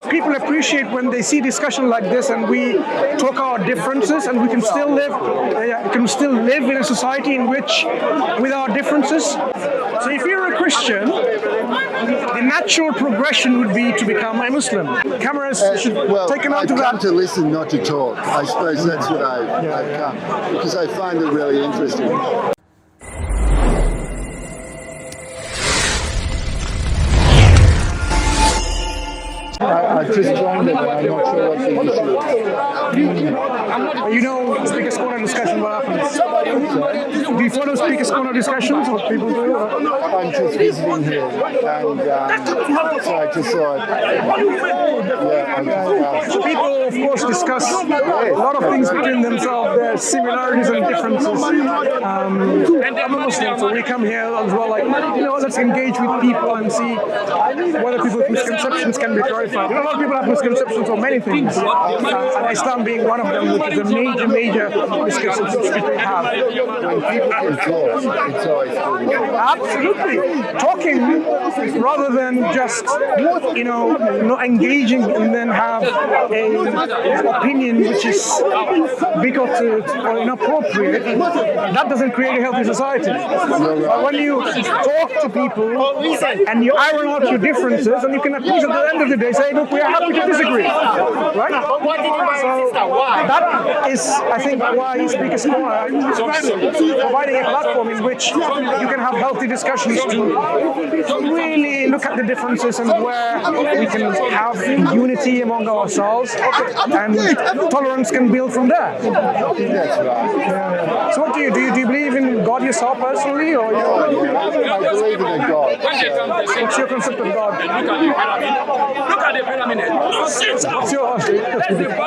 People appreciate when they see discussion like this and we talk our differences and we can still live in a society in which with our differences. So if you're a Christian, the natural progression would be to become a Muslim. Cameras should take note of that. I've come to listen, not to talk. I suppose that's what I've come, because I find it really interesting. I've just joined it, but I'm not sure what the issue is. You know, Speaker's Corner discussion, what happens? Do you follow Speaker's Corner discussions? What people do? I'm just visiting here, and so I just thought, So people, of course, discuss a lot of things between themselves, their similarities and differences. I'm a Muslim, so we come here as well, like, let's engage with people and see whether people's misconceptions can be clarified. A lot of people have misconceptions of many things, and Islam being one of them, which is a major misconception people have. When people can talk, it's always good. Absolutely. Talking rather than just, not engaging and then have an opinion which is bigoted or inappropriate, that doesn't create a healthy society. But when you talk to people and you iron out your differences, and you can at least at the end of the day say, look, we are happy to disagree. Right? So that is, I think, why Speaker's Corner is providing a platform in which you can have healthy discussions to really look at the differences and where we can have unity among ourselves and tolerance can build from there. That's right. So what do you do? Do you believe in God yourself personally? Or I believe in a God. what's your concept of God?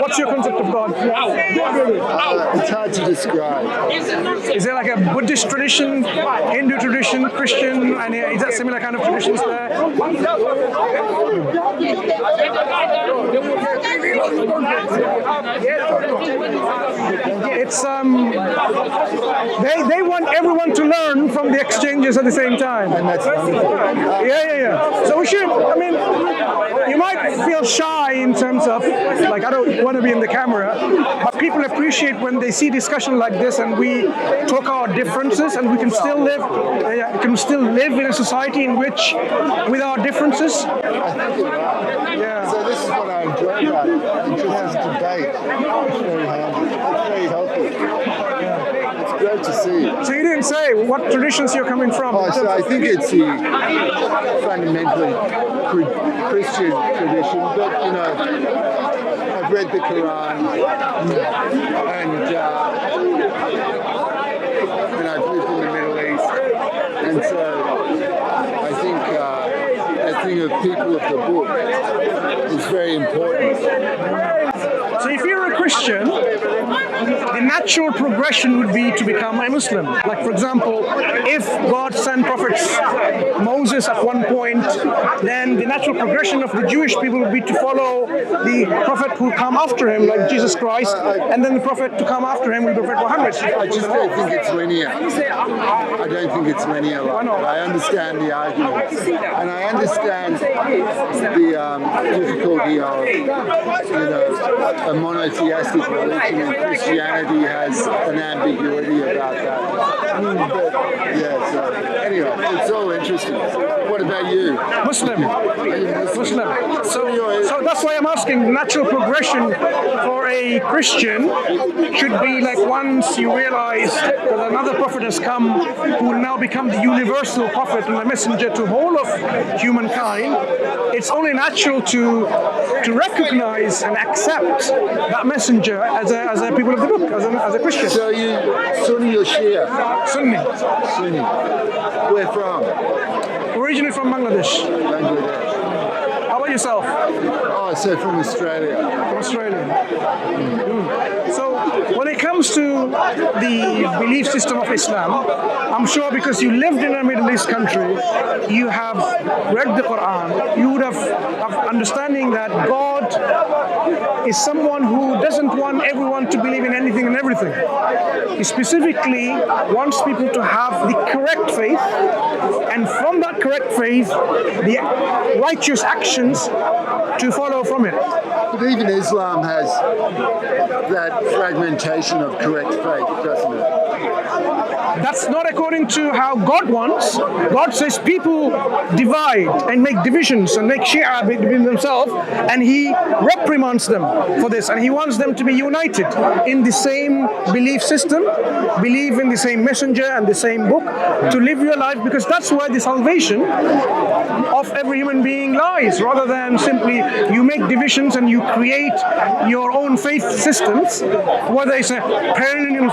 What's your concept of God? It's hard to describe. Is there like a Buddhist tradition, Hindu tradition, Christian, and is that similar kind of traditions there? It's they want everyone to learn from the exchanges at the same time. And that's Yeah. So we should, you might feel shy in terms of, like, I don't want to be in the camera, but people appreciate when they see discussion like this and we talk our differences and we can still live in a society in which with our differences. So this is what I enjoy about it. It's just this debate. It's very handy. It's very healthy. It's great to see. So you didn't say what traditions you're coming from. So I think it's the fundamentally Christian tradition, but I've read the Quran and I've lived in the Middle East, and so I think that thing of people of the book is very important. So if you're a Christian, the natural progression would be to become a Muslim. Like, for example, if God sent prophets Moses at one point, then the natural progression of the Jewish people would be to follow the prophet who come after him, like Jesus Christ, and then the prophet to come after him will be Prophet Muhammad. I just don't think it's linear. I don't think it's linear like that. I understand the argument, and I understand the difficulty of, a monotheistic religion, and Christianity has an ambiguity about that. But, so anyway, it's all interesting. What about you? Muslim. So that's why I'm asking, natural progression for a Christian should be like once you realize that another prophet has come who will now become the universal prophet and the messenger to whole of humankind, it's only natural to recognize and accept that messenger as a people of the book, as a Christian. So you Sunni or Shia? Sunni. Where from? Originally from Bangladesh. How about yourself? Oh, so from Australia. From Australia. So when it comes to the belief system of Islam, I'm sure because you lived in a Middle East country, you have read the Quran, you would have understanding that God is someone who doesn't want everyone to believe in anything and everything. He specifically wants people to have the correct faith, and from that correct faith, the righteous actions things to follow from it. But even Islam has that fragmentation of correct faith, doesn't it? That's not according to how God wants. God says people divide and make divisions and make Shia between themselves, and He reprimands them for this, and He wants them to be united in the same belief system, believe in the same messenger and the same book, to live your life, because that's where the salvation of every human being lies, rather than simply you make divisions and you create your own faith systems, whether it's a perennial,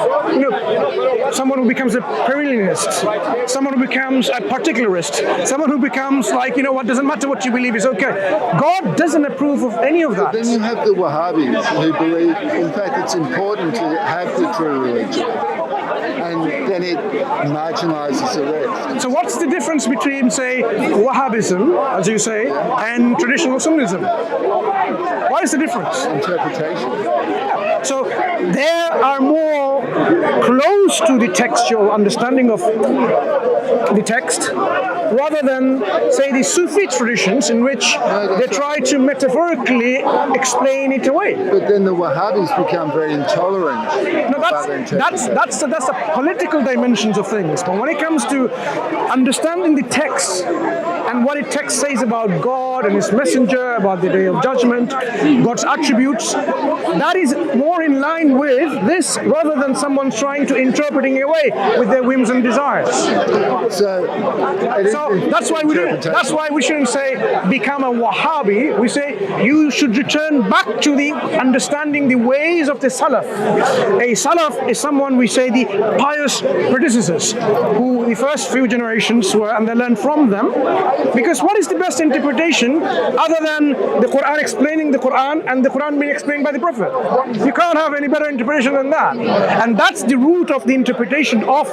someone who becomes a perennialist, someone who becomes a particularist, someone who becomes like, what, doesn't matter what you believe, is okay. God doesn't approve of any of that. Then you have the Wahhabis who believe, in fact, it's important to have the true religion. And then it marginalizes the rest. So what's the difference between, say, Wahhabism, as you say, and traditional Sunnism? What is the difference? Interpretation. So they are more close to the textual understanding of the text, rather than, say, the Sufi traditions in which they try to metaphorically explain it away. But then the Wahhabis become very intolerant. No, that's the political dimensions of things. But when it comes to understanding the text and what the text says about God and His messenger, about the day of judgment, God's attributes, that is more in line with this, rather than someone trying to interpret it away with their whims and desires. So that's why we shouldn't say become a Wahhabi. We say you should return back to the understanding the ways of the Salaf. A Salaf is someone, we say, the pious predecessors, who the first few generations were, and they learned from them. Because what is the best interpretation other than the Quran explaining the Quran and the Quran being explained by the Prophet? You can't have any better interpretation than that. And that's the root of the interpretation of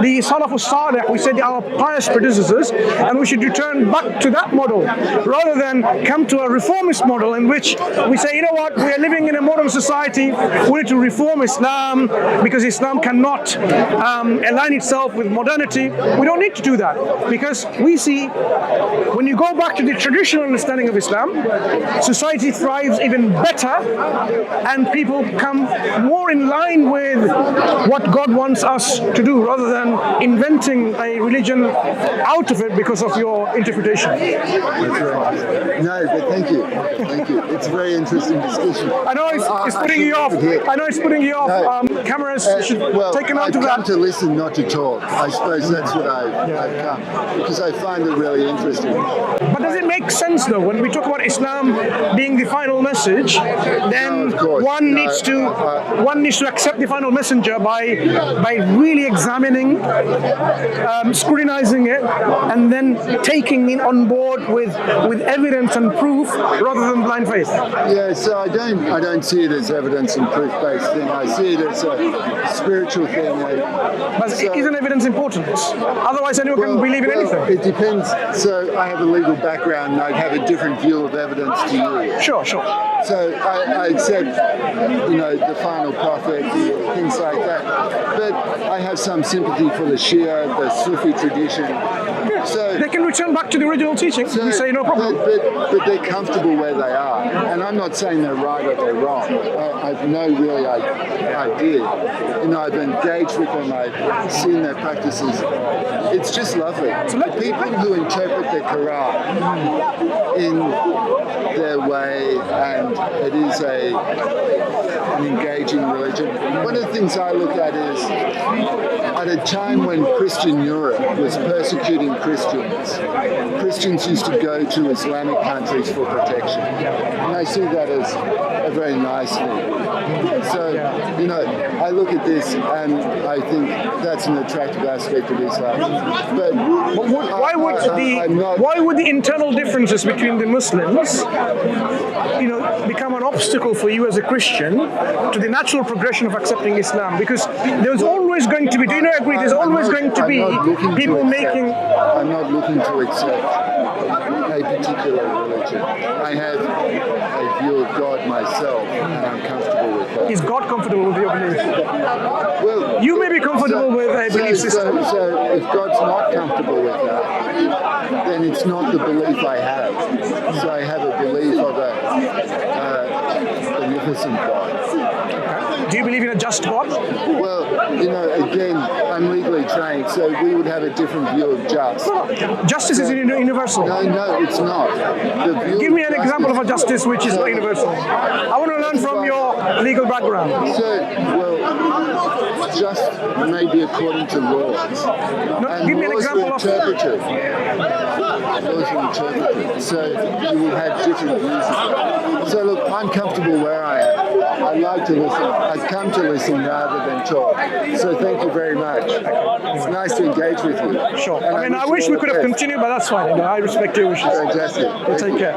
the Salafus Salih. We said our pious predecessors, and we should return back to that model, rather than come to a reformist model in which we say, what, we are living in a modern society, we need to reform Islam because Islam cannot align itself with modernity. We don't need to do that, because we see when you go back to the traditional understanding of Islam, society thrives even better and people come more in line with what God wants us to do, rather than inventing a religion out of it because of your interpretation. No, but thank you. Thank you. It's a very interesting discussion. I know it's putting you off. I know it's putting you off. Cameras should take an out of that. I've come to listen, not to talk. I suppose that's what I've come, because I find it really interesting. But does it make sense, though, when we talk about Islam being the final message, then one needs to accept the final messenger by really examining, scrutinizing it, and then taking it on board with evidence and proof, rather than blind faith. Yeah, so I don't see it as evidence and proof based thing. I see it as a spiritual thing. But isn't evidence important? Otherwise, anyone can believe in anything. It depends. So I have a legal background, and I have a different view of evidence to you. Sure. So I accept, the final prophet, things like that. But I have some sympathy for the Shia, the Sufi tradition. So they can return back to the original teaching. We say no problem. But they're comfortable where they are, and I'm not saying they're right or they're wrong. I've no really idea. I've engaged with them. I've seen their practices. It's just lovely. So people who interpret the Quran in their way, and it is an engaging religion. One of the things I look at is, at a time when Christian Europe was persecuting Christians used to go to Islamic countries for protection. And I see that as a very nice thing. So, I look at this and I think that's an attractive aspect of Islam. But why would the internal differences between the Muslims, become an obstacle for you as a Christian to the natural progression of accepting Islam? Because there's always going to be, do you not agree, there's always going to be people making... I'm not looking to accept a particular religion. I have a view of God myself, and I'm comfortable with that. Is God comfortable with your belief? Well, you may be comfortable with a belief belief system. So if God's not comfortable with that, then it's not the belief I have. So I have a belief of a beneficent God. Do you believe in a just God? Well, again, I'm legally trained, so we would have a different view of just. Justice is universal. No, it's not. Give me an example of a justice which is not universal. I want to learn from your legal background. So, well, just maybe according to laws. No, give me an example of... interpreted. Laws are interpreted. So you will have different views. So look, I'm comfortable where I am. I like to listen. I come to listen rather than talk. So thank you very much. It's nice to engage with you. Sure. I wish we could have continued, but that's fine. I respect your wishes. Fantastic. Take care.